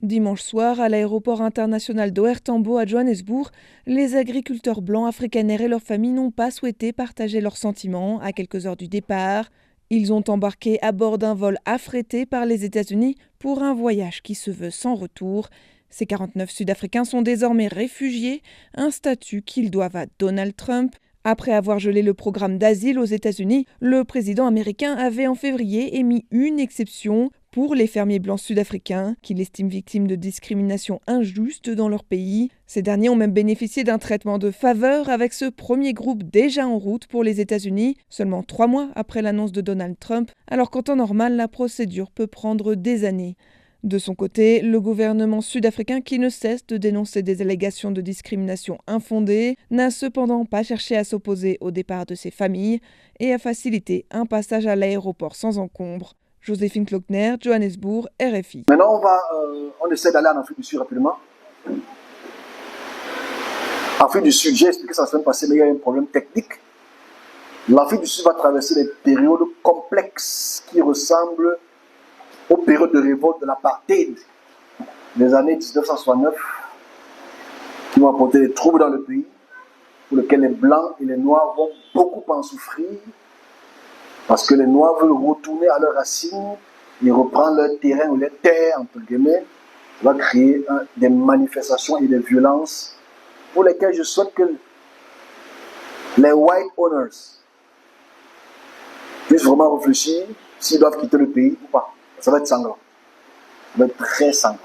Dimanche soir, à l'aéroport international d'OR Tambo à Johannesburg, les agriculteurs blancs afrikaners et leurs familles n'ont pas souhaité partager leurs sentiments à quelques heures du départ. Ils ont embarqué à bord d'un vol affrété par les États-Unis pour un voyage qui se veut sans retour. Ces 49 Sud-Africains sont désormais réfugiés, un statut qu'ils doivent à Donald Trump. Après avoir gelé le programme d'asile aux États-Unis, le président américain avait en février émis une exception pour les fermiers blancs sud-africains qu'il estime victimes de discrimination injuste dans leur pays. Ces derniers ont même bénéficié d'un traitement de faveur avec ce premier groupe déjà en route pour les États-Unis, seulement 3 mois après l'annonce de Donald Trump, alors qu'en temps normal, la procédure peut prendre des années. De son côté, le gouvernement sud-africain, qui ne cesse de dénoncer des allégations de discrimination infondées, n'a cependant pas cherché à s'opposer au départ de ses familles et à faciliter un passage à l'aéroport sans encombre. Joséphine Klockner, Johannesburg, RFI. Maintenant, on essaie d'aller en Afrique du Sud rapidement. Afrique du Sud, j'ai expliqué ça la semaine passée, mais il y a un problème technique. L'Afrique du Sud va traverser des périodes complexes qui ressemblent aux périodes de révolte de l'apartheid des années 1969, qui vont apporter des troubles dans le pays, pour lesquels les Blancs et les Noirs vont beaucoup en souffrir, parce que les Noirs veulent retourner à leurs racines et reprendre leur terrain ou les terres, entre guillemets. Ça va créer des manifestations et des violences pour lesquelles je souhaite que les white owners puissent vraiment réfléchir s'ils doivent quitter le pays ou pas. Ça va être sanglant. Ça va être très sanglant.